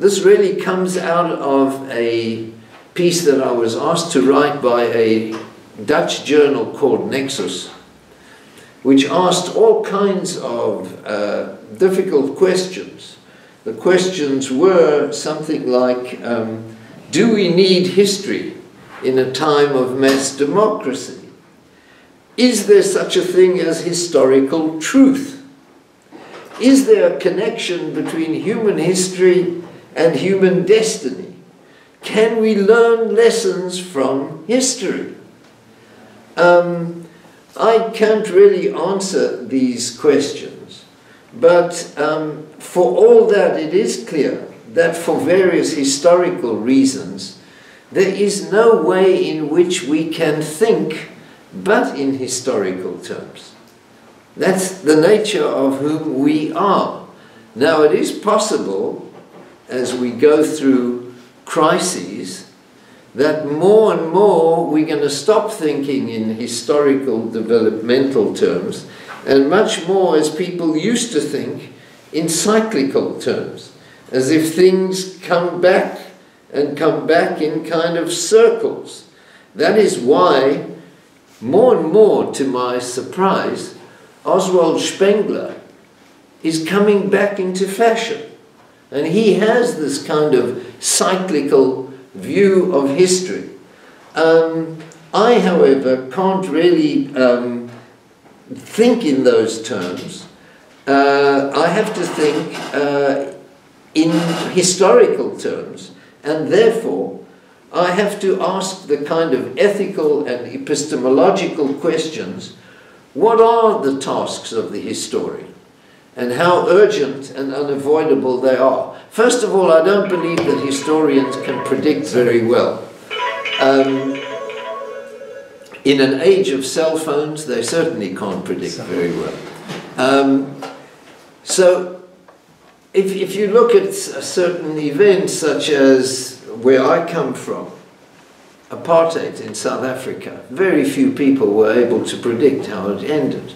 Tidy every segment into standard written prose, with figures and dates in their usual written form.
this really comes out of a piece that I was asked to write by a Dutch journal called Nexus, which asked all kinds of difficult questions. The questions were something like, do we need history in a time of mass democracy? Is there such a thing as historical truth? Is there a connection between human history and human destiny? Can we learn lessons from history? I can't really answer these questions, but for all that, it is clear that for various historical reasons, there is no way in which we can think but in historical terms. That's the nature of whom we are. Now, it is possible, as we go through crises, that more and more we're going to stop thinking in historical developmental terms, and much more as people used to think in cyclical terms, as if things come back and come back in kind of circles. That is why, more and more to my surprise, Oswald Spengler is coming back into fashion. And he has this kind of cyclical view of history. I, however, can't really think in those terms. I have to think in historical terms, and therefore I have to ask the kind of ethical and epistemological questions. What are the tasks of the historian, and how urgent and unavoidable they are? First of all, I don't believe that historians can predict very well. In an age of cell phones, they certainly can't predict very well. So if you look at certain events such as where I come from, apartheid in South Africa, very few people were able to predict how it ended.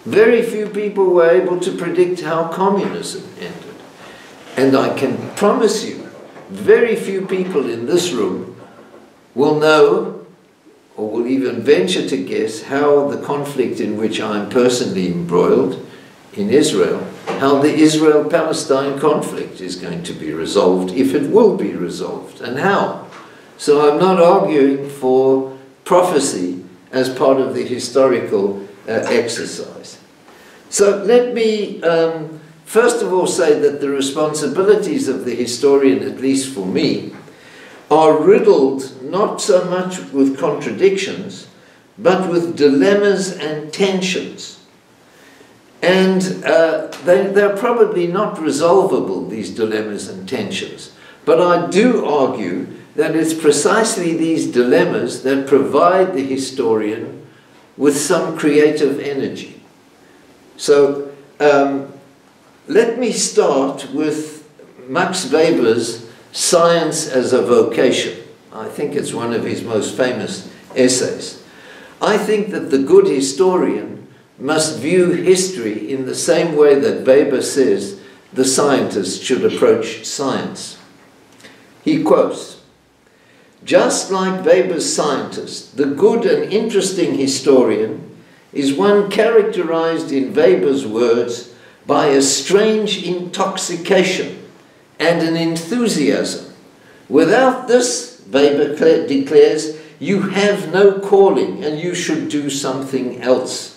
Very few people were able to predict how communism ended. And I can promise you, very few people in this room will know, or will even venture to guess, how the conflict in which I'm personally embroiled in Israel, how the Israel-Palestine conflict is going to be resolved, if it will be resolved, and how. So I'm not arguing for prophecy as part of the historical exercise. So let me first of all say that the responsibilities of the historian, at least for me, are riddled not so much with contradictions, but with dilemmas and tensions. And they're probably not resolvable, these dilemmas and tensions. But I do argue that it's precisely these dilemmas that provide the historian with some creative energy. So let me start with Max Weber's Science as a Vocation. I think it's one of his most famous essays. I think that the good historian must view history in the same way that Weber says the scientist should approach science. He quotes, "Just like Weber's scientist, the good and interesting historian is one characterized in Weber's words by a strange intoxication and an enthusiasm. Without this, Weber declares, you have no calling and you should do something else.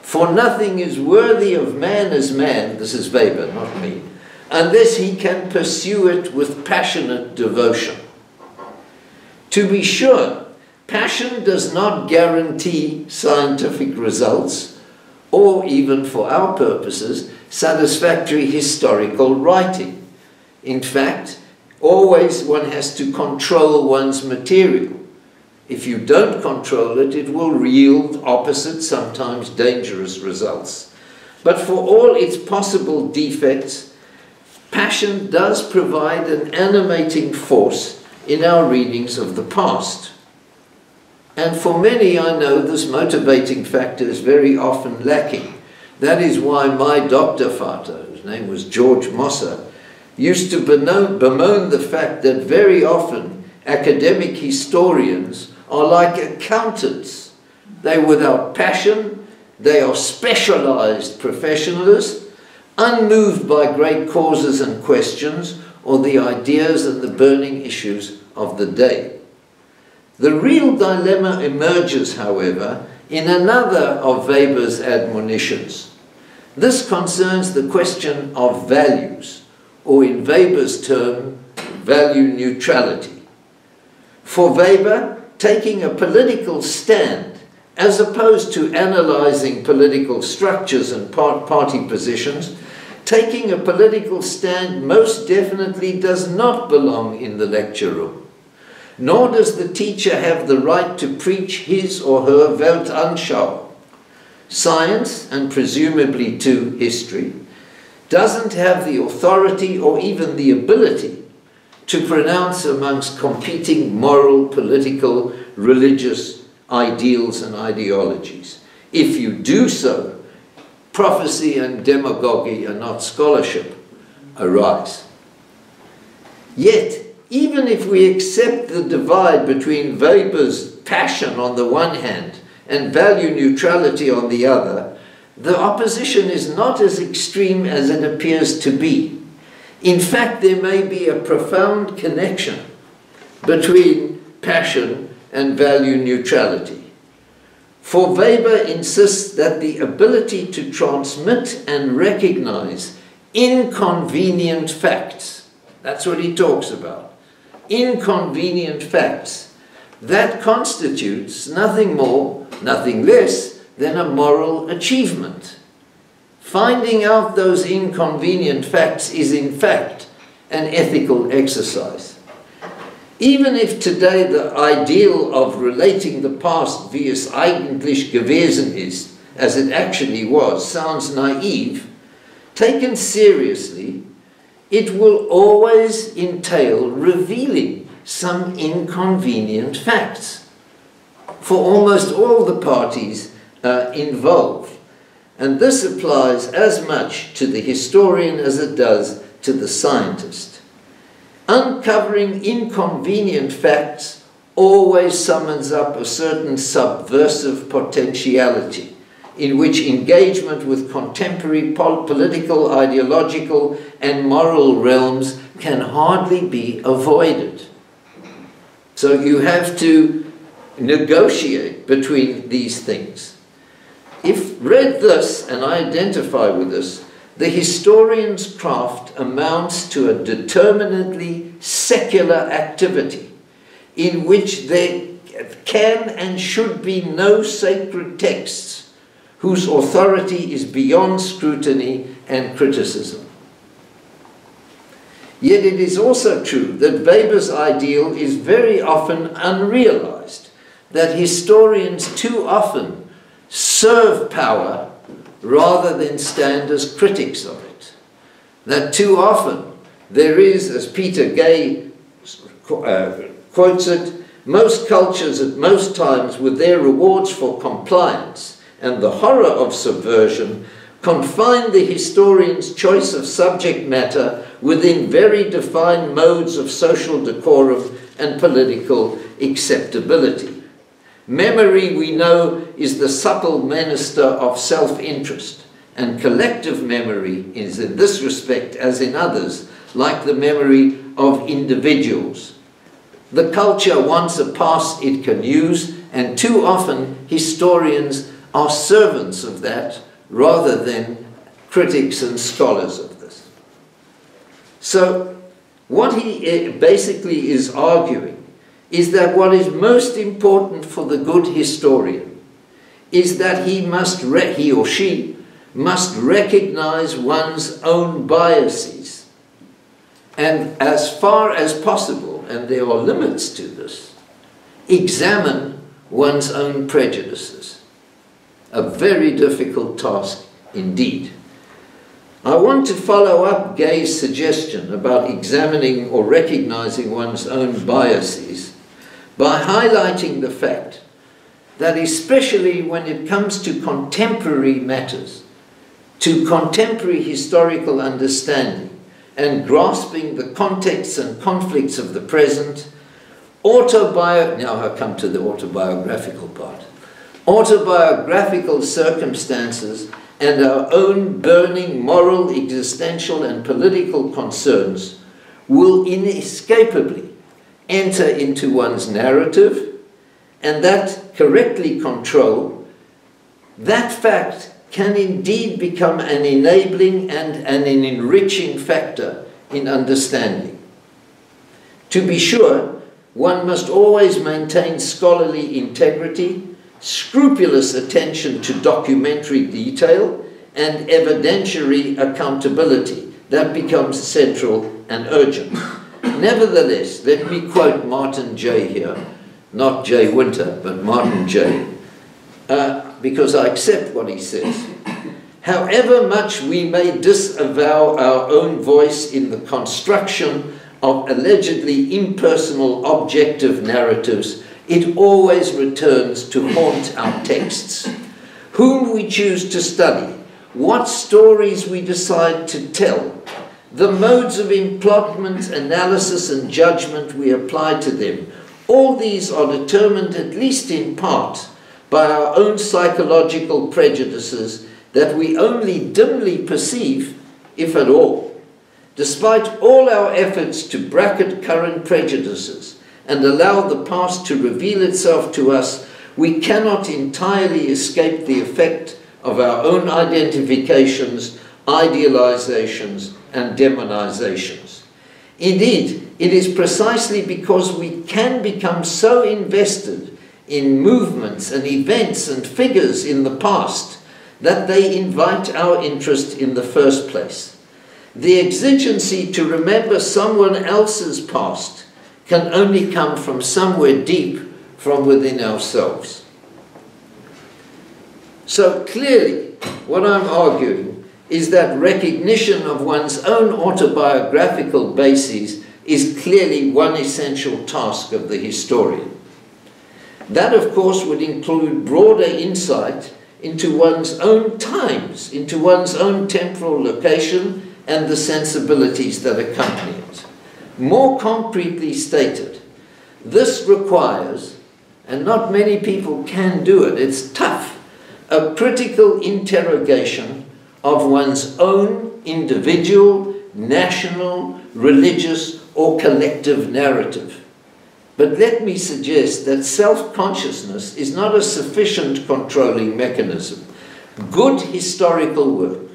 For nothing is worthy of man as man," this is Weber, not me, "unless he can pursue it with passionate devotion. To be sure, passion does not guarantee scientific results, or even for our purposes, satisfactory historical writing. In fact, always one has to control one's material. If you don't control it, it will yield opposite, sometimes dangerous results. But for all its possible defects, passion does provide an animating force in our readings of the past. And for many, I know, this motivating factor is very often lacking. That is why my Dr. Vater, whose name was George Mosser, used to bemoan the fact that very often academic historians are like accountants. They're without passion, they are specialized professionalists, unmoved by great causes and questions or the ideas and the burning issues of the day. The real dilemma emerges, however, in another of Weber's admonitions. This concerns the question of values, or in Weber's term, value neutrality. For Weber, taking a political stand, as opposed to analyzing political structures and party positions, taking a political stand most definitely does not belong in the lecture room. Nor does the teacher have the right to preach his or her Weltanschauung. Science, and presumably too history, doesn't have the authority or even the ability to pronounce amongst competing moral, political, religious ideals and ideologies. If you do so, prophecy and demagogy and not scholarship arise. Yet, even if we accept the divide between Weber's passion on the one hand and value neutrality on the other, the opposition is not as extreme as it appears to be. In fact, there may be a profound connection between passion and value neutrality. For Weber insists that the ability to transmit and recognize inconvenient facts, that's what he talks about, inconvenient facts, that constitutes nothing more, nothing less than a moral achievement. Finding out those inconvenient facts is in fact an ethical exercise. Even if today the ideal of relating the past wie es eigentlich gewesen ist, as it actually was, sounds naive, taken seriously, it will always entail revealing some inconvenient facts for almost all the parties involved. And this applies as much to the historian as it does to the scientist. Uncovering inconvenient facts always summons up a certain subversive potentiality in which engagement with contemporary political, ideological, and moral realms can hardly be avoided. So you have to negotiate between these things. If read thus, and I identify with this, the historian's craft amounts to a determinedly secular activity in which there can and should be no sacred texts whose authority is beyond scrutiny and criticism. Yet it is also true that Weber's ideal is very often unrealized, that historians too often serve power rather than stand as critics of it. That too often there is, as Peter Gay quotes it, most cultures at most times with their rewards for compliance and the horror of subversion confine the historian's choice of subject matter within very defined modes of social decorum and political acceptability. Memory, we know, is the subtle minister of self-interest, and collective memory is in this respect, as in others, like the memory of individuals. The culture wants a past it can use, and too often historians are servants of that rather than critics and scholars of this. So what he basically is arguing is that what is most important for the good historian is that he or she must recognize one's own biases and, as far as possible, and there are limits to this, examine one's own prejudices. A very difficult task indeed. I want to follow up Gay's suggestion about examining or recognizing one's own biases by highlighting the fact that especially when it comes to contemporary matters, to contemporary historical understanding, and grasping the contexts and conflicts of the present, now I come to the autobiographical part, autobiographical circumstances and our own burning moral, existential and political concerns will inescapably enter into one's narrative, and that correctly controlled, that fact can indeed become an enabling and an enriching factor in understanding. To be sure, one must always maintain scholarly integrity, scrupulous attention to documentary detail, and evidentiary accountability. That becomes central and urgent. Nevertheless, let me quote Martin J. here, not J. Winter, but Martin J., because I accept what he says. However much we may disavow our own voice in the construction of allegedly impersonal objective narratives, it always returns to haunt our texts. Whom we choose to study, what stories we decide to tell, the modes of implotment, analysis and judgment we apply to them, all these are determined, at least in part, by our own psychological prejudices that we only dimly perceive, if at all. Despite all our efforts to bracket current prejudices and allow the past to reveal itself to us, we cannot entirely escape the effect of our own identifications, idealizations, and demonizations. Indeed, it is precisely because we can become so invested in movements and events and figures in the past that they invite our interest in the first place. The exigency to remember someone else's past can only come from somewhere deep from within ourselves. So clearly, what I'm arguing is that recognition of one's own autobiographical bases is clearly one essential task of the historian. That, of course, would include broader insight into one's own times, into one's own temporal location, and the sensibilities that accompany it. More concretely stated, this requires, and not many people can do it, it's tough, a critical interrogation of one's own individual, national, religious, or collective narrative. But let me suggest that self-consciousness is not a sufficient controlling mechanism. Good historical work,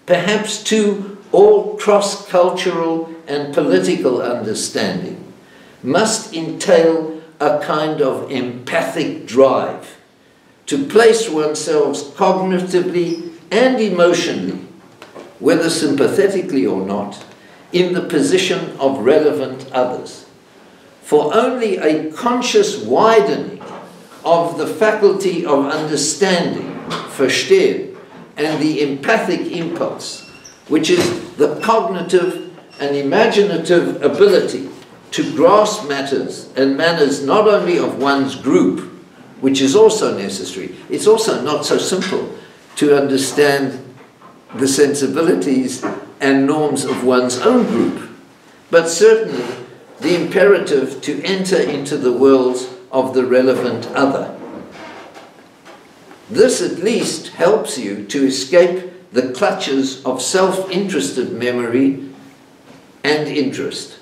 perhaps too all cross-cultural and political understanding, must entail a kind of empathic drive to place oneself cognitively and emotionally, whether sympathetically or not, in the position of relevant others. For only a conscious widening of the faculty of understanding, verstehen, and the empathic impulse, which is the cognitive and imaginative ability to grasp matters and manners not only of one's group, which is also necessary. It's also not so simple to understand the sensibilities and norms of one's own group, but certainly the imperative to enter into the worlds of the relevant other. This at least helps you to escape the clutches of self-interested memory and interest.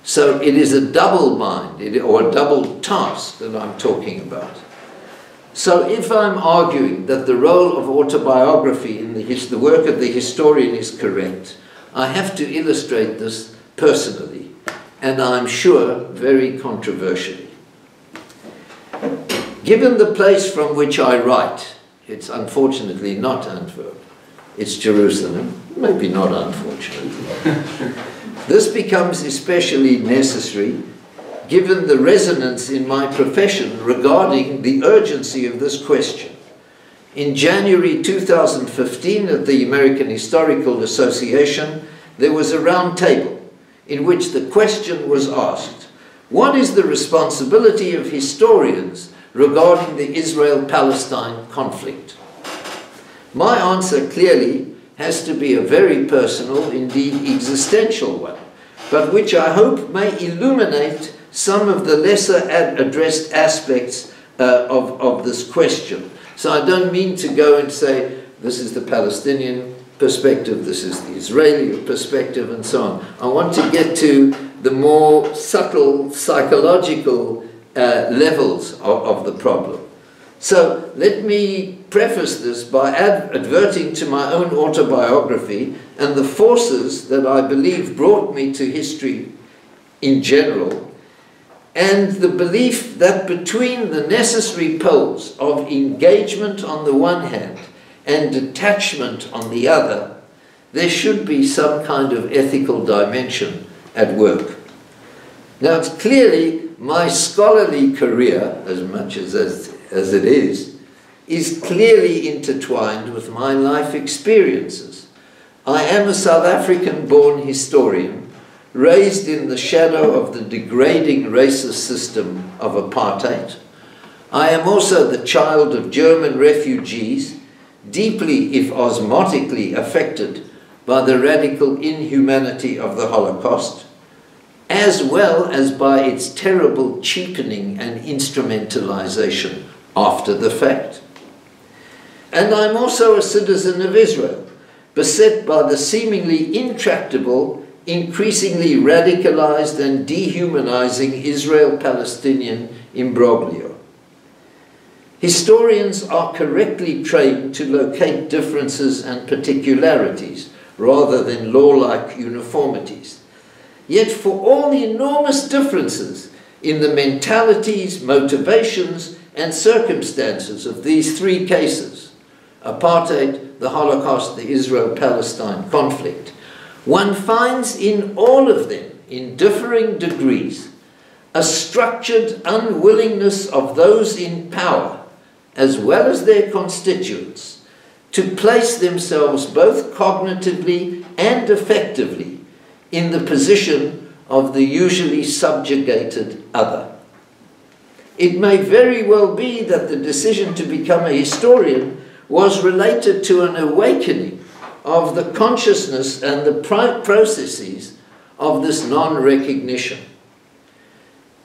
So it is a double mind, or a double task that I'm talking about. So if I'm arguing that the role of autobiography in the work of the historian is correct, I have to illustrate this personally, and I'm sure very controversially. Given the place from which I write, it's unfortunately not Antwerp, it's Jerusalem, maybe not unfortunately. This becomes especially necessary given the resonance in my profession regarding the urgency of this question. In January 2015 at the American Historical Association, there was a round table in which the question was asked, what is the responsibility of historians regarding the Israel-Palestine conflict? My answer clearly has to be a very personal, indeed existential one, but which I hope may illuminate some of the lesser addressed aspects of this question. So I don't mean to go and say, this is the Palestinian perspective, this is the Israeli perspective, and so on. I want to get to the more subtle psychological levels of the problem. So let me preface this by adverting to my own autobiography and the forces that I believe brought me to history in general, and the belief that between the necessary poles of engagement on the one hand and detachment on the other, there should be some kind of ethical dimension at work. Now, it's clearly my scholarly career, as much as it is clearly intertwined with my life experiences. I am a South African-born historian, raised in the shadow of the degrading racist system of apartheid. I am also the child of German refugees, deeply, if osmotically, affected by the radical inhumanity of the Holocaust, as well as by its terrible cheapening and instrumentalization after the fact. And I'm also a citizen of Israel, beset by the seemingly intractable, increasingly radicalized and dehumanizing Israel-Palestinian imbroglio. Historians are correctly trained to locate differences and particularities rather than law-like uniformities. Yet for all the enormous differences in the mentalities, motivations, and circumstances of these three cases, apartheid, the Holocaust, the Israel-Palestine conflict, one finds in all of them, in differing degrees, a structured unwillingness of those in power, as well as their constituents, to place themselves both cognitively and effectively in the position of the usually subjugated other. It may very well be that the decision to become a historian was related to an awakening of the consciousness and the processes of this non-recognition.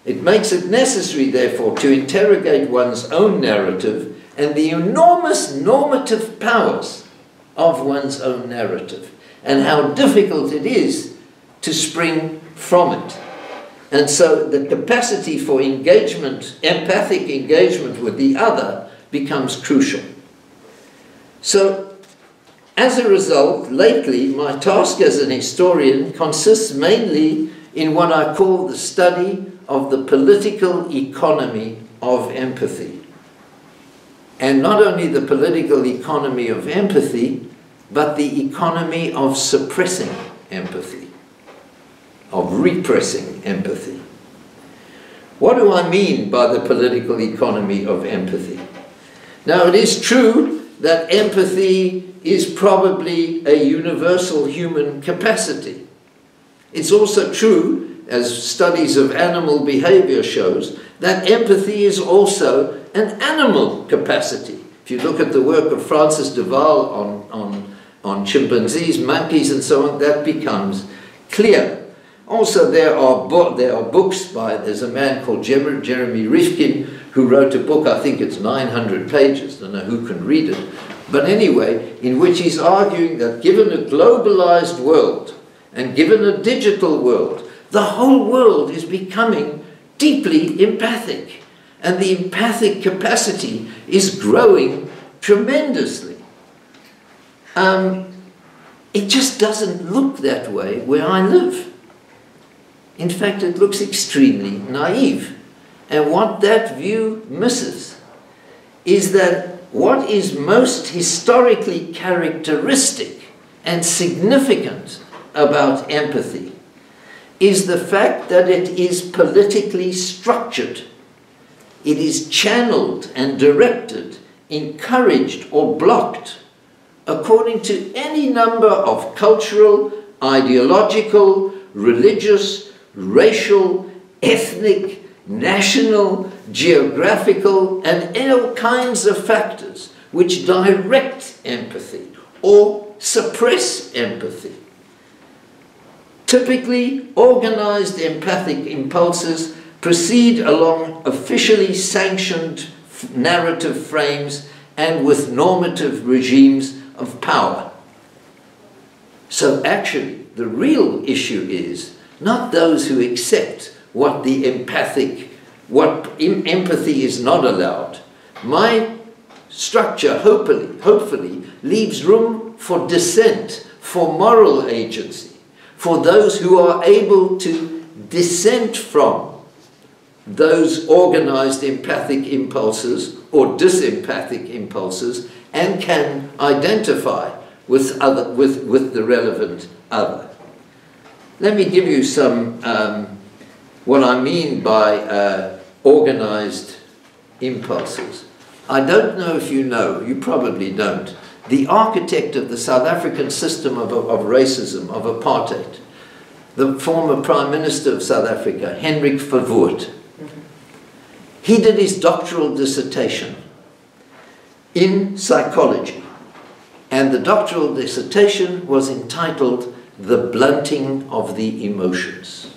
It makes it necessary, therefore, to interrogate one's own narrative and the enormous normative powers of one's own narrative, and how difficult it is to spring from it. And so the capacity for engagement, empathic engagement with the other, becomes crucial. So, as a result, lately, my task as an historian consists mainly in what I call the study of the political economy of empathy. And not only the political economy of empathy, but the economy of suppressing empathy, of repressing empathy. What do I mean by the political economy of empathy? Now, it is true that empathy is probably a universal human capacity. It's also true, as studies of animal behavior shows, that empathy is also an animal capacity. If you look at the work of Francis de Waal on chimpanzees, monkeys, and so on, that becomes clear. Also, there are books by, there's a man called Jeremy Rifkin who wrote a book, I think it's 900 pages, I don't know who can read it, but anyway, in which he's arguing that given a globalized world and given a digital world, the whole world is becoming deeply empathic, and the empathic capacity is growing tremendously. It just doesn't look that way where I live. In fact, it looks extremely naive. And what that view misses is that what is most historically characteristic and significant about empathy is the fact that it is politically structured. It is channeled and directed, encouraged or blocked according to any number of cultural, ideological, religious, racial, ethnic, national, geographical, and all kinds of factors which direct empathy or suppress empathy. Typically, organized empathic impulses proceed along officially sanctioned narrative frames and with normative regimes of power. So actually, the real issue is not those who accept what empathy is not allowed. My structure, hopefully, leaves room for dissent, for moral agency, for those who are able to dissent from those organized empathic impulses or disempathic impulses and can identify with the relevant other. Let me give you some, what I mean by organized impulses. I don't know if you know, you probably don't, the architect of the South African system of racism, of apartheid, the former Prime Minister of South Africa, Hendrik Verwoerd. He did his doctoral dissertation in psychology, and the doctoral dissertation was entitled "The Blunting of the Emotions."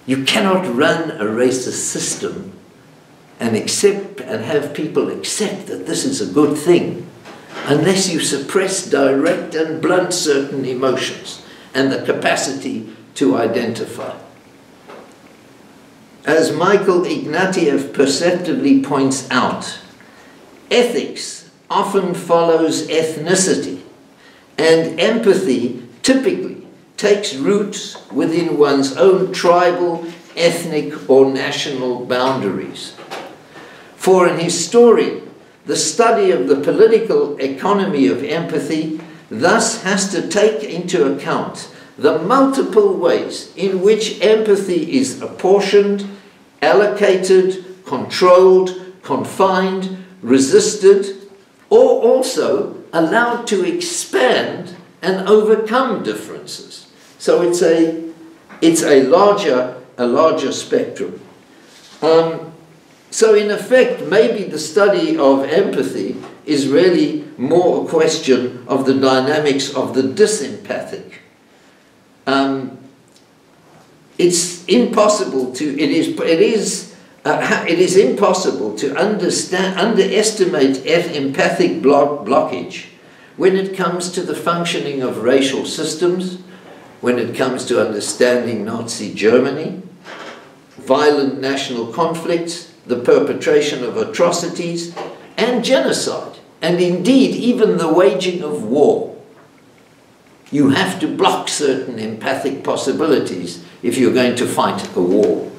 You cannot run a racist system and accept and have people accept that this is a good thing unless you suppress, direct and blunt certain emotions and the capacity to identify. As Michael Ignatieff perceptively points out, ethics often follows ethnicity, and empathy typically takes roots within one's own tribal, ethnic, or national boundaries. For an historian, the study of the political economy of empathy thus has to take into account the multiple ways in which empathy is apportioned, allocated, controlled, confined, resisted, or also allowed to expand and overcome differences. So it's a larger spectrum. So in effect, maybe the study of empathy is really more a question of the dynamics of the disempathic. It's impossible to, it is impossible to underestimate empathic blockage when it comes to the functioning of racial systems, when it comes to understanding Nazi Germany, violent national conflicts, the perpetration of atrocities, and genocide, and indeed even the waging of war. You have to block certain empathic possibilities if you're going to fight a war.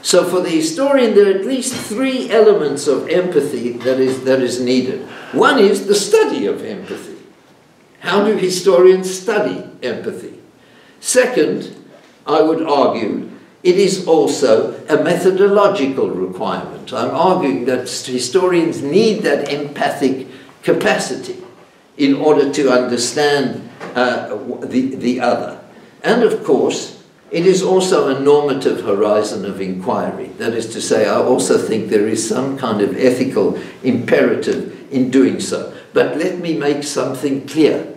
So for the historian, there are at least three elements of empathy that is needed. One is the study of empathy. How do historians study empathy? Second, I would argue, it is also a methodological requirement. I'm arguing that historians need that empathic capacity in order to understand the other. And of course, it is also a normative horizon of inquiry. That is to say, I also think there is some kind of ethical imperative in doing so. But let me make something clear.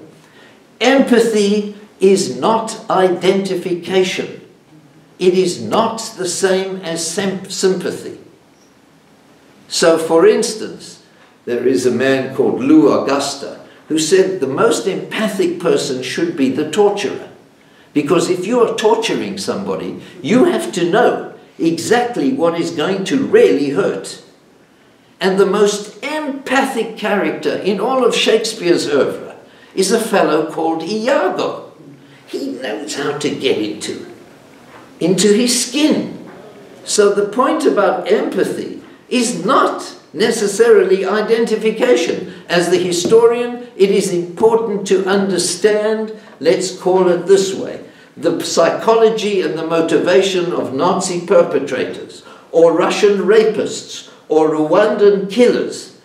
Empathy is not identification. It is not the same as sympathy. So, for instance, there is a man called Lou Augusta who said the most empathic person should be the torturer. Because if you are torturing somebody, you have to know exactly what is going to really hurt. And the most empathic character in all of Shakespeare's oeuvre is a fellow called Iago. He knows how to get into his skin. So the point about empathy is not necessarily identification. As the historian, it is important to understand, let's call it this way, the psychology and the motivation of Nazi perpetrators, or Russian rapists, or Rwandan killers.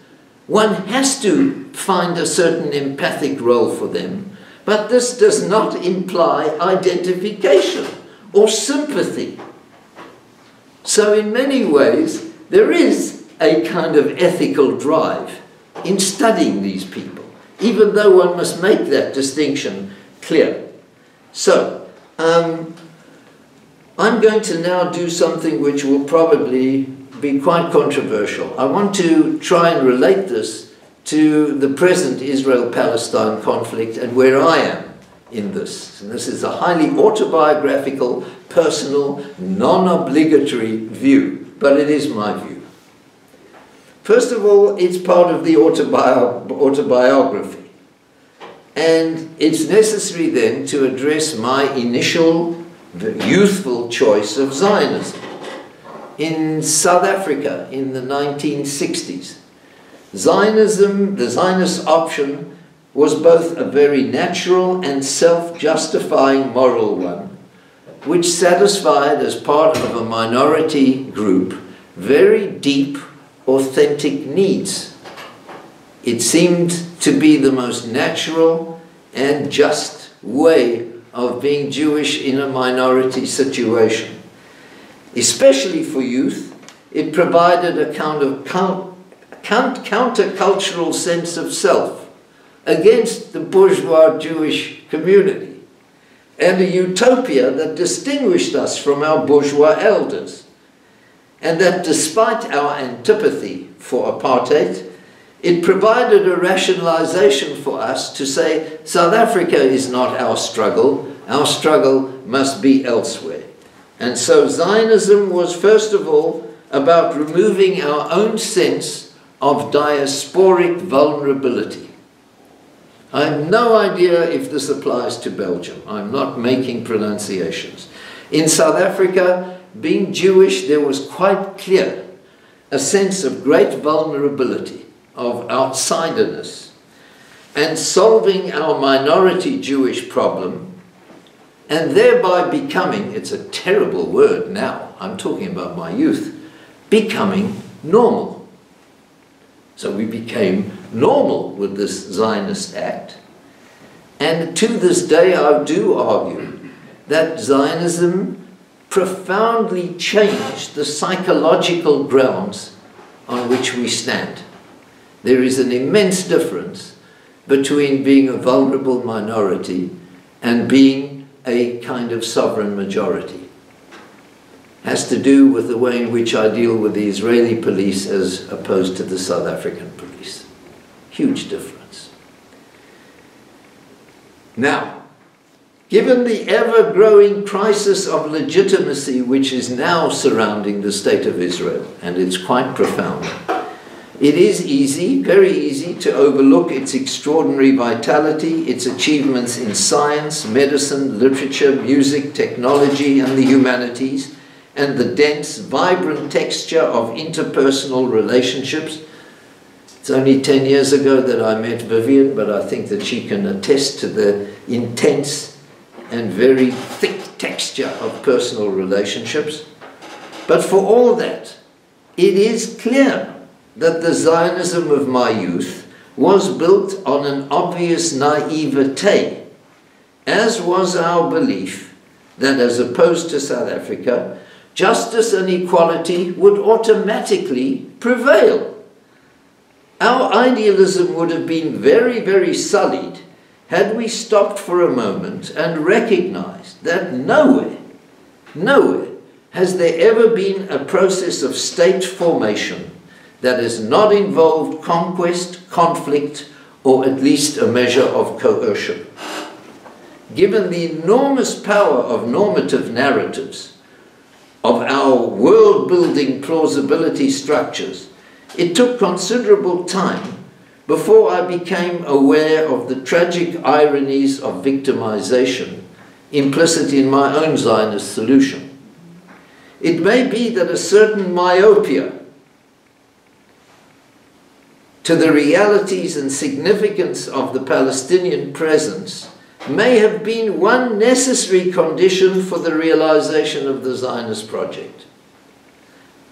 One has to find a certain empathic role for them, but this does not imply identification or sympathy. So in many ways, there is a kind of ethical drive in studying these people, even though one must make that distinction clear. So, I'm going to now do something which will probably be quite controversial. I want to try and relate this to the present Israel-Palestine conflict and where I am in this. And this is a highly autobiographical, personal, non-obligatory view, but it is my view. First of all, it's part of the autobiography. And it's necessary then to address my initial, youthful choice of Zionism. In South Africa in the 1960s, Zionism, the Zionist option, was both a very natural and self-justifying moral one, which satisfied, as part of a minority group, very deep, authentic needs. It seemed to be the most natural and just way of being Jewish in a minority situation. Especially for youth, it provided a kind of countercultural sense of self against the bourgeois Jewish community, and a utopia that distinguished us from our bourgeois elders, and that despite our antipathy for apartheid, it provided a rationalization for us to say, South Africa is not our struggle must be elsewhere. And so Zionism was first of all about removing our own sense of diasporic vulnerability. I have no idea if this applies to Belgium. I'm not making pronunciations. In South Africa, being Jewish, there was quite clear a sense of great vulnerability, of outsiderness, and solving our minority Jewish problem, and thereby becoming, it's a terrible word now, I'm talking about my youth, becoming normal. So we became normal with this Zionist act. And to this day, I do argue that Zionism profoundly changed the psychological grounds on which we stand. There is an immense difference between being a vulnerable minority and being a kind of sovereign majority. Has to do with the way in which I deal with the Israeli police as opposed to the South African police. Huge difference. Now, given the ever-growing crisis of legitimacy which is now surrounding the state of Israel, and it's quite profound, it is easy, very easy, to overlook its extraordinary vitality, its achievements in science, medicine, literature, music, technology, and the humanities, and the dense, vibrant texture of interpersonal relationships. It's only 10 years ago that I met Vivian, but I think that she can attest to the intense and very thick texture of personal relationships. But for all that, it is clear that the Zionism of my youth was built on an obvious naivete, as was our belief that, as opposed to South Africa, justice and equality would automatically prevail. Our idealism would have been very, very sullied had we stopped for a moment and recognized that nowhere has there ever been a process of state formation that has not involved conquest, conflict, or at least a measure of coercion. Given the enormous power of normative narratives, of our world-building plausibility structures, it took considerable time before I became aware of the tragic ironies of victimization implicit in my own Zionist solution. It may be that a certain myopia to the realities and significance of the Palestinian presence may have been one necessary condition for the realization of the Zionist project.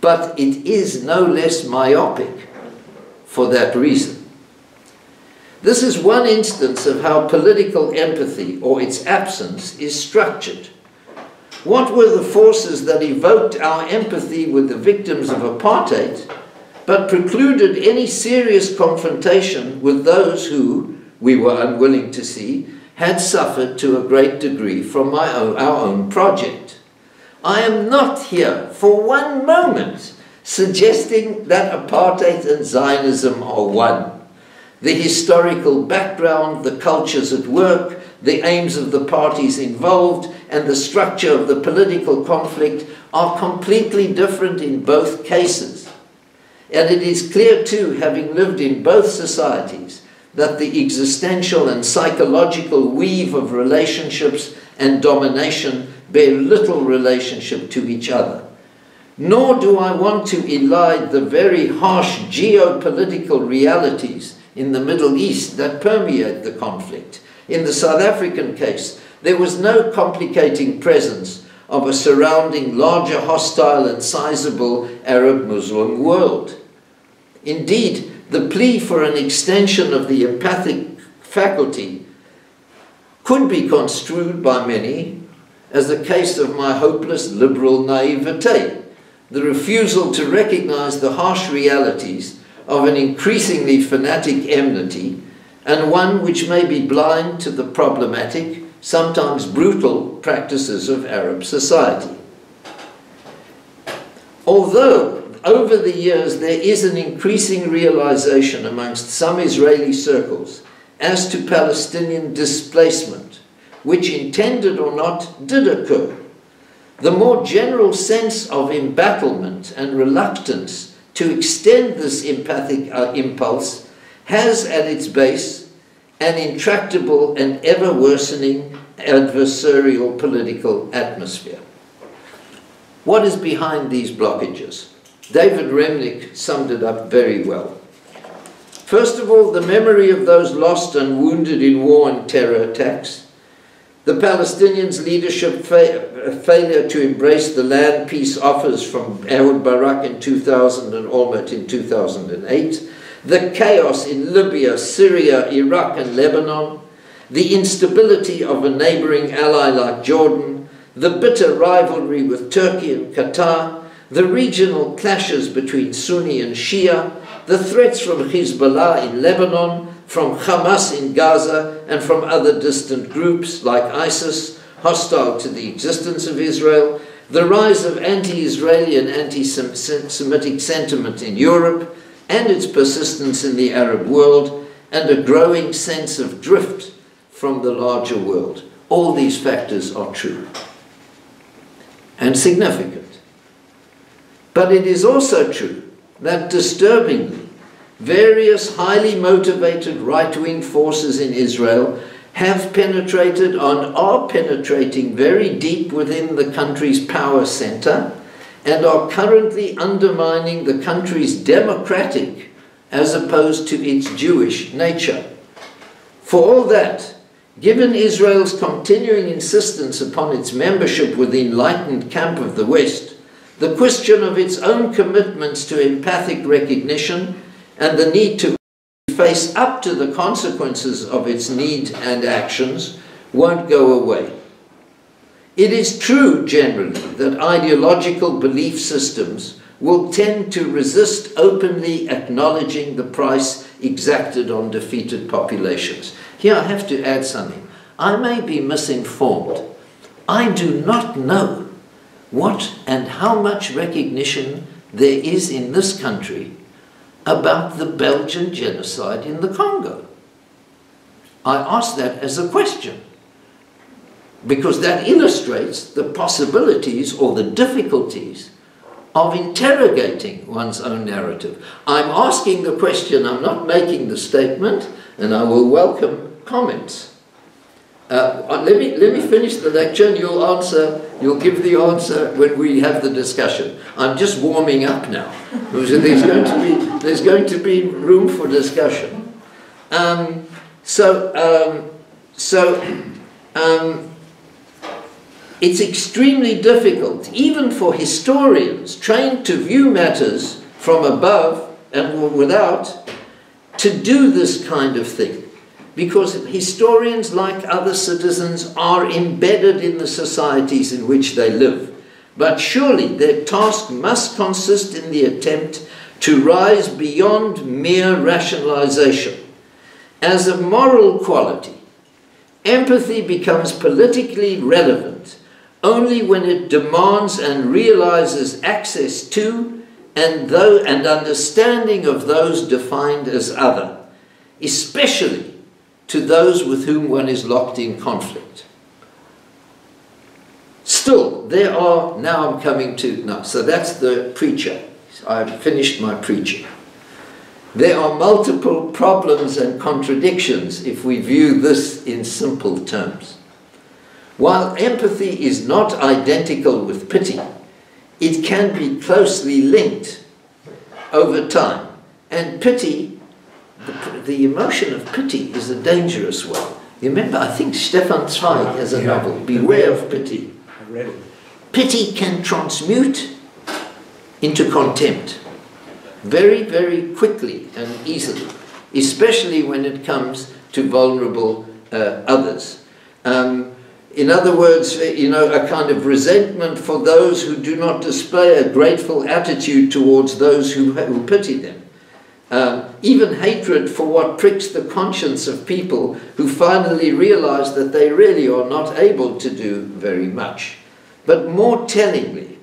But it is no less myopic for that reason. This is one instance of how political empathy, or its absence, is structured. What were the forces that evoked our empathy with the victims of apartheid, but precluded any serious confrontation with those who, we were unwilling to see, had suffered to a great degree from our own project. I am not here for one moment suggesting that apartheid and Zionism are one. The historical background, the cultures at work, the aims of the parties involved, and the structure of the political conflict are completely different in both cases. And it is clear too, having lived in both societies, that the existential and psychological weave of relationships and domination bear little relationship to each other. Nor do I want to elide the very harsh geopolitical realities in the Middle East that permeate the conflict. In the South African case, there was no complicating presence of a surrounding larger hostile and sizable Arab-Muslim world. Indeed, the plea for an extension of the empathic faculty could be construed by many as a case of my hopeless liberal naivete, the refusal to recognize the harsh realities of an increasingly fanatic enmity, and one which may be blind to the problematic, sometimes brutal practices of Arab society. Although over the years there is an increasing realization amongst some Israeli circles as to Palestinian displacement, which, intended or not, did occur, the more general sense of embattlement and reluctance to extend this empathic impulse has at its base an intractable and ever-worsening adversarial political atmosphere. What is behind these blockages? David Remnick summed it up very well. First of all, the memory of those lost and wounded in war and terror attacks, the Palestinians' leadership failure to embrace the land peace offers from Ehud Barak in 2000 and Olmert in 2008, the chaos in Libya, Syria, Iraq and Lebanon, the instability of a neighboring ally like Jordan, the bitter rivalry with Turkey and Qatar, the regional clashes between Sunni and Shia, the threats from Hezbollah in Lebanon, from Hamas in Gaza, and from other distant groups like ISIS, hostile to the existence of Israel, the rise of anti-Israeli and anti-Semitic sentiment in Europe, and its persistence in the Arab world, and a growing sense of drift from the larger world. All these factors are true and significant. But it is also true that, disturbingly, various highly motivated right-wing forces in Israel have penetrated and are penetrating very deep within the country's power center and are currently undermining the country's democratic as opposed to its Jewish nature. For all that, given Israel's continuing insistence upon its membership with the enlightened camp of the West, the question of its own commitments to empathic recognition and the need to face up to the consequences of its need and actions won't go away. It is true generally that ideological belief systems will tend to resist openly acknowledging the price exacted on defeated populations. Here I have to add something. I may be misinformed. I do not know what and how much recognition there is in this country about the Belgian genocide in the Congo. I ask that as a question, because that illustrates the possibilities or the difficulties of interrogating one's own narrative. I'm asking the question, I'm not making the statement, and I will welcome comments. Let me finish the lecture and you'll give the answer when we have the discussion. I'm just warming up now. There's going to be room for discussion. It's extremely difficult, even for historians trained to view matters from above and without, to do this kind of thing. Because historians, like other citizens, are embedded in the societies in which they live. But surely their task must consist in the attempt to rise beyond mere rationalization As a moral quality, empathy becomes politically relevant only when it demands and realizes access to and understanding of those defined as other, especially to those with whom one is locked in conflict. Still, there are, now I'm coming to, no, so that's the preacher. I've finished my preaching. There are multiple problems and contradictions if we view this in simple terms. While empathy is not identical with pity, it can be closely linked over time. And pity, the emotion of pity is a dangerous one. You remember, I think Stefan Zweig has a novel, Beware of Pity. I read it. Pity can transmute into contempt very, very quickly and easily, especially when it comes to vulnerable others. In other words, you know, a kind of resentment for those who do not display a grateful attitude towards those who pity them. Even hatred for what pricks the conscience of people who finally realize that they really are not able to do very much. But more tellingly,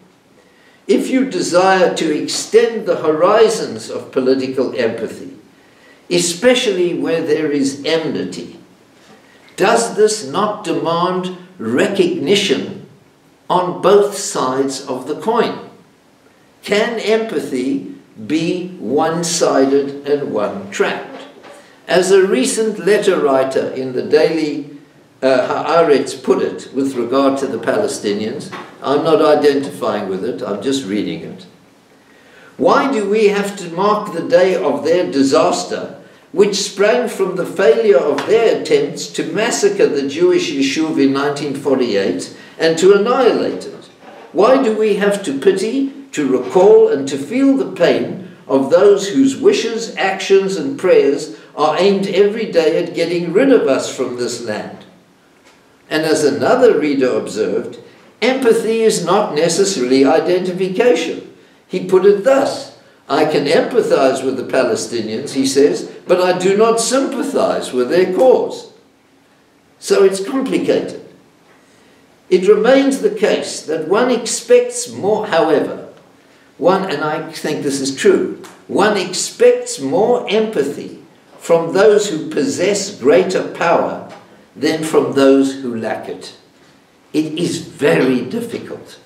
if you desire to extend the horizons of political empathy, especially where there is enmity, does this not demand recognition on both sides of the coin? Can empathy be one-sided and one-tracked? As a recent letter writer in the Daily Haaretz put it with regard to the Palestinians, I'm not identifying with it, I'm just reading it. Why do we have to mark the day of their disaster, which sprang from the failure of their attempts to massacre the Jewish Yishuv in 1948 and to annihilate it? Why do we have to pity, to recall and to feel the pain of those whose wishes, actions and prayers are aimed every day at getting rid of us from this land? And as another reader observed, empathy is not necessarily identification. He put it thus: I can empathize with the Palestinians, he says, but I do not sympathize with their cause. So it's complicated. It remains the case that one expects more, however, and I think this is true, one expects more empathy from those who possess greater power than from those who lack it. It is very difficult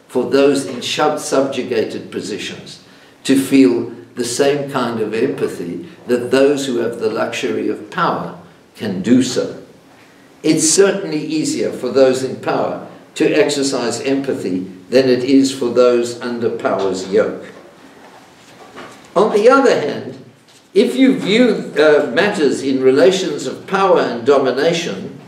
for those in subjugated positions to feel the same kind of empathy that those who have the luxury of power can do so. It's certainly easier for those in power to exercise empathy than it is for those under power's yoke. On the other hand, if you view matters in relations of power and domination,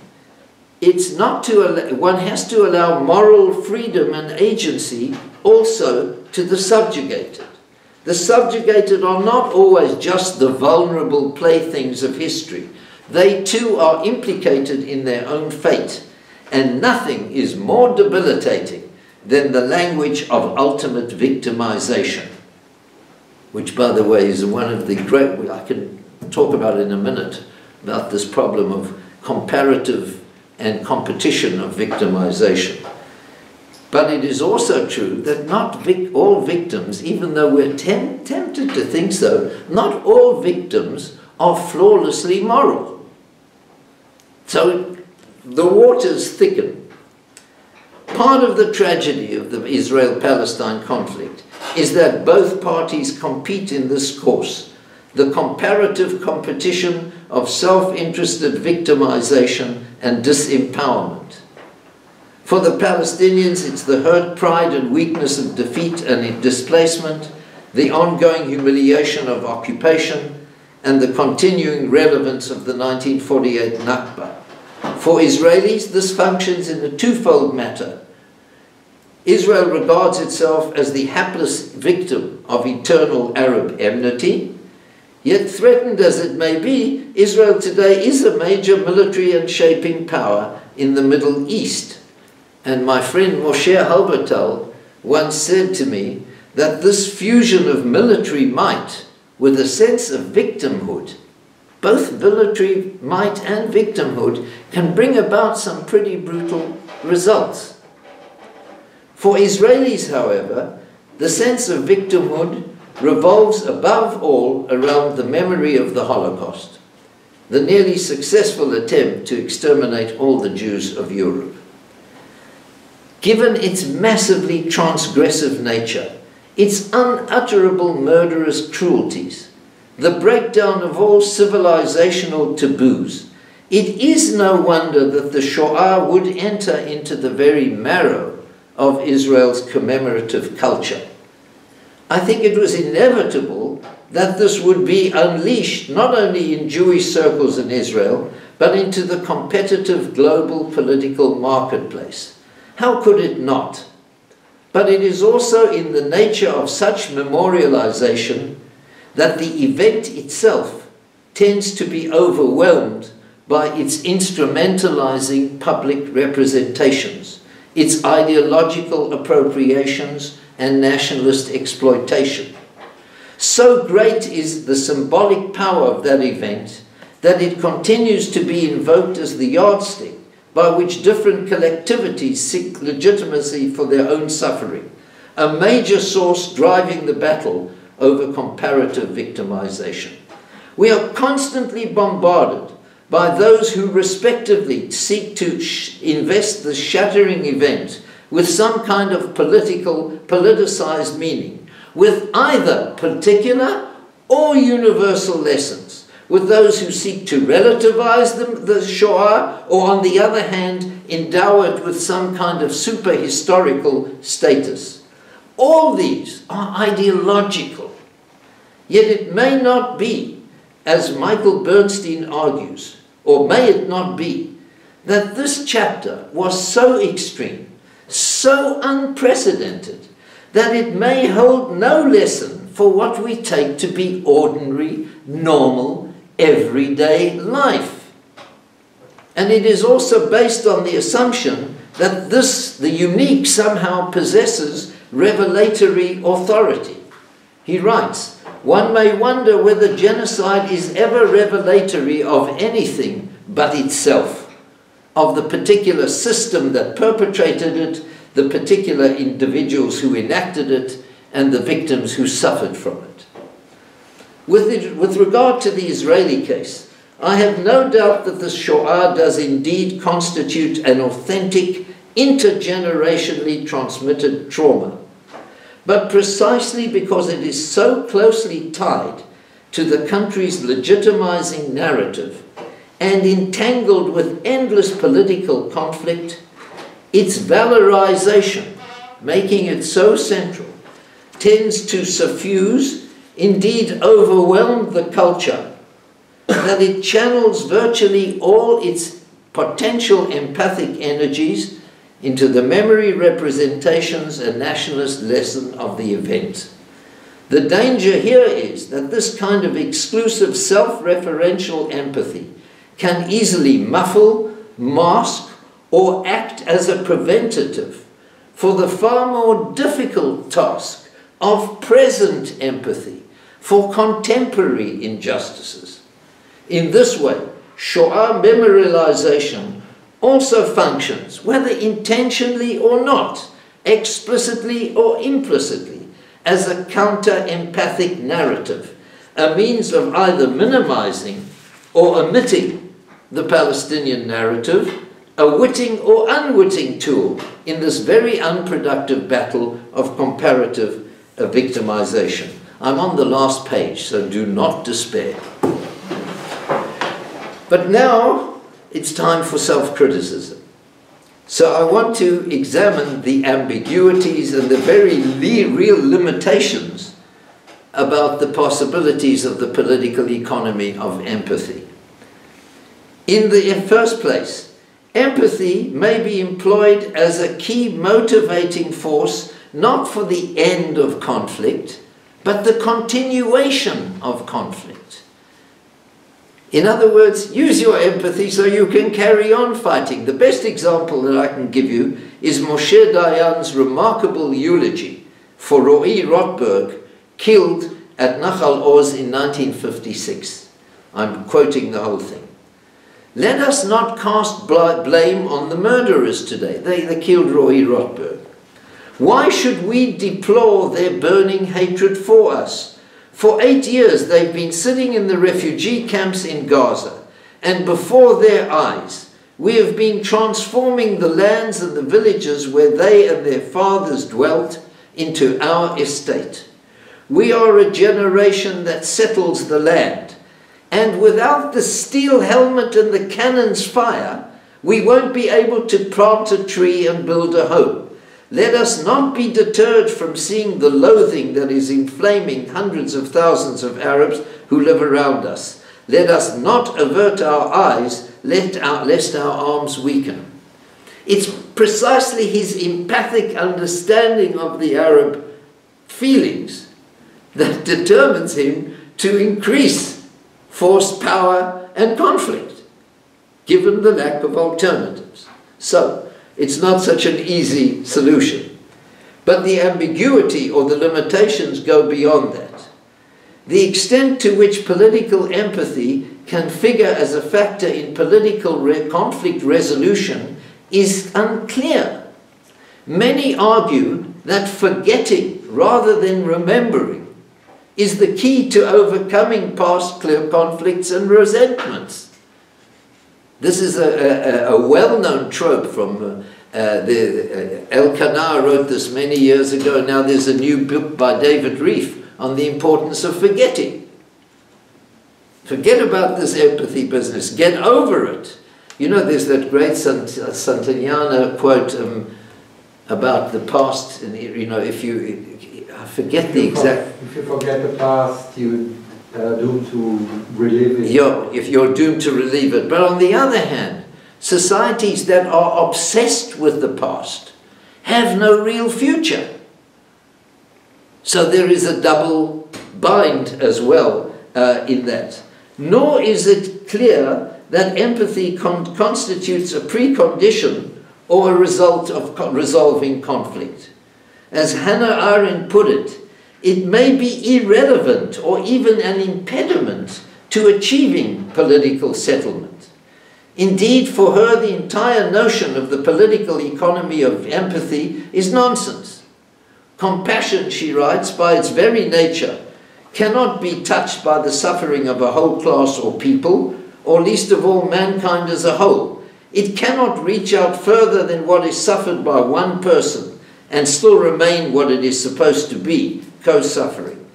it's not to one has to allow moral freedom and agency also to the subjugated. The subjugated are not always just the vulnerable playthings of history. They too are implicated in their own fate, and nothing is more debilitating than the language of ultimate victimization, which, by the way, is one of the great, I can talk about in a minute, about this problem of comparative and competition of victimization. But it is also true that not all victims, even though we're tempted to think so, not all victims are flawlessly moral. So the waters thicken. Part of the tragedy of the Israel-Palestine conflict is that both parties compete in this course, the comparative competition of self-interested victimization and disempowerment. For the Palestinians, it's the hurt pride and weakness of defeat and displacement, the ongoing humiliation of occupation, and the continuing relevance of the 1948 Nakba. For Israelis, this functions in a twofold matter. Israel regards itself as the hapless victim of eternal Arab enmity, yet threatened as it may be, Israel today is a major military and shaping power in the Middle East. And my friend Moshe Halbertal once said to me that this fusion of military might with a sense of victimhood both military might and victimhood can bring about some pretty brutal results. For Israelis, however, the sense of victimhood revolves above all around the memory of the Holocaust, the nearly successful attempt to exterminate all the Jews of Europe. Given its massively transgressive nature, its unutterable murderous cruelties, the breakdown of all civilizational taboos, it is no wonder that the Shoah would enter into the very marrow of Israel's commemorative culture. I think it was inevitable that this would be unleashed not only in Jewish circles in Israel, but into the competitive global political marketplace. How could it not? But it is also in the nature of such memorialization that the event itself tends to be overwhelmed by its instrumentalizing public representations, its ideological appropriations and nationalist exploitation. So great is the symbolic power of that event that it continues to be invoked as the yardstick by which different collectivities seek legitimacy for their own suffering, a major source driving the battle over comparative victimization. We are constantly bombarded by those who respectively seek to invest the shattering event with some kind of politicized meaning, with either particular or universal lessons, with those who seek to relativize the Shoah, or on the other hand, endow it with some kind of super-historical status. All these are ideological. Yet it may not be, as Michael Bernstein argues, or may it not be, that this chapter was so extreme, so unprecedented, that it may hold no lesson for what we take to be ordinary, normal, everyday life. And it is also based on the assumption that the unique somehow possesses revelatory authority. He writes, "One may wonder whether genocide is ever revelatory of anything but itself, of the particular system that perpetrated it, the particular individuals who enacted it, and the victims who suffered from it." With regard to the Israeli case, I have no doubt that the Shoah does indeed constitute an authentic, intergenerationally transmitted trauma. But precisely because it is so closely tied to the country's legitimizing narrative and entangled with endless political conflict, its valorization, making it so central, tends to suffuse, indeed overwhelm the culture, that it channels virtually all its potential empathic energies into the memory representations and nationalist lesson of the event. The danger here is that this kind of exclusive self-referential empathy can easily muffle, mask, or act as a preventative for the far more difficult task of present empathy for contemporary injustices. In this way, Shoah memorialization also functions, whether intentionally or not, explicitly or implicitly, as a counter-empathic narrative, a means of either minimizing or omitting the Palestinian narrative, a witting or unwitting tool in this very unproductive battle of comparative victimization. I'm on the last page, so do not despair. But now it's time for self-criticism. So I want to examine the ambiguities and the very real limitations about the possibilities of the political economy of empathy. In the first place, empathy may be employed as a key motivating force not for the end of conflict, but the continuation of conflict. In other words, use your empathy so you can carry on fighting. The best example that I can give you is Moshe Dayan's remarkable eulogy for Ro'i Rothberg, killed at Nachal Oz in 1956. I'm quoting the whole thing. Let us not cast blame on the murderers today. They killed Roy Rotberg. Why should we deplore their burning hatred for us? For 8 years they've been sitting in the refugee camps in Gaza, and before their eyes we have been transforming the lands and the villages where they and their fathers dwelt into our estate. We are a generation that settles the land, and without the steel helmet and the cannon's fire, we won't be able to plant a tree and build a home. Let us not be deterred from seeing the loathing that is inflaming hundreds of thousands of Arabs who live around us. Let us not avert our eyes, lest our arms weaken. It's precisely his empathic understanding of the Arab feelings that determines him to increase force, power, and conflict, given the lack of alternatives. So, it's not such an easy solution. But the ambiguity or the limitations go beyond that. The extent to which political empathy can figure as a factor in political conflict resolution is unclear. Many argue that forgetting rather than remembering is the key to overcoming past conflicts and resentments. This is a well-known trope from Elkanah wrote this many years ago. Now there's a new book by David Reef on the importance of forgetting. Forget about this empathy business. Get over it. You know, there's that great Santayana quote about the past. And, you know, I forget the exact... If you forget the past, you doomed to relive it. If you're doomed to relive it. But on the other hand, societies that are obsessed with the past have no real future. So there is a double bind as well in that. Nor is it clear that empathy constitutes a precondition or a result of resolving conflict. As Hannah Arendt put it, it may be irrelevant or even an impediment to achieving political settlement. Indeed, for her, the entire notion of the political economy of empathy is nonsense. Compassion, she writes, by its very nature, cannot be touched by the suffering of a whole class or people, or least of all mankind as a whole. It cannot reach out further than what is suffered by one person and still remain what it is supposed to be, co-suffering.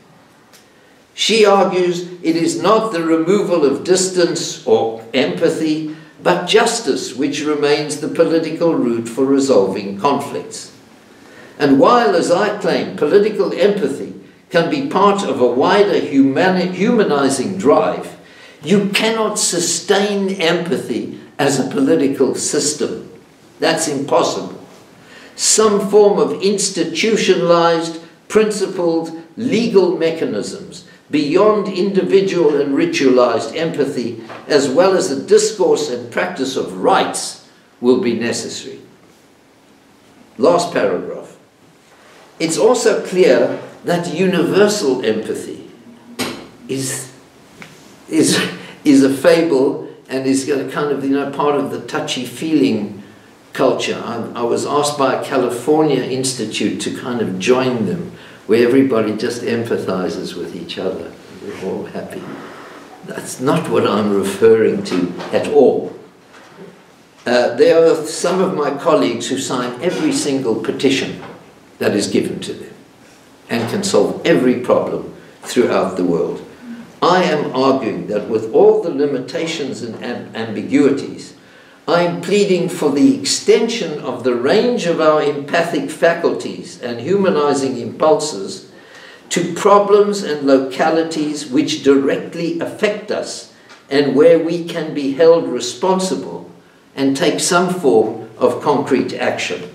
She argues it is not the removal of distance or empathy, but justice which remains the political route for resolving conflicts. And while, as I claim, political empathy can be part of a wider humanizing drive, you cannot sustain empathy as a political system. That's impossible. Some form of institutionalized, principled, legal mechanisms beyond individual and ritualized empathy, as well as a discourse and practice of rights, will be necessary. Last paragraph. It's also clear that universal empathy is a fable and is kind of, part of the touchy-feeling culture. I was asked by a California institute to kind of join them, where everybody just empathizes with each other. We're all happy. That's not what I'm referring to at all. There are some of my colleagues who sign every single petition that is given to them and can solve every problem throughout the world. I am arguing that with all the limitations and ambiguities, I am pleading for the extension of the range of our empathic faculties and humanizing impulses to problems and localities which directly affect us and where we can be held responsible and take some form of concrete action.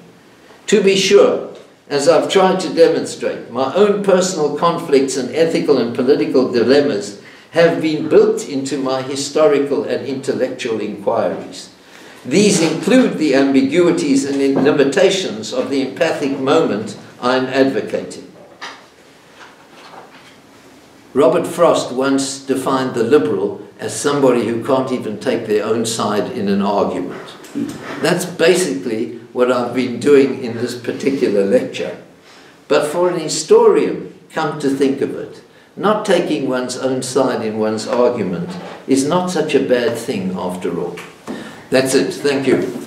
To be sure, as I've tried to demonstrate, my own personal conflicts and ethical and political dilemmas have been built into my historical and intellectual inquiries. These include the ambiguities and limitations of the empathic moment I'm advocating. Robert Frost once defined the liberal as somebody who can't even take their own side in an argument. That's basically what I've been doing in this particular lecture. But for an historian, come to think of it, not taking one's own side in one's argument is not such a bad thing after all. That's it. Thank you.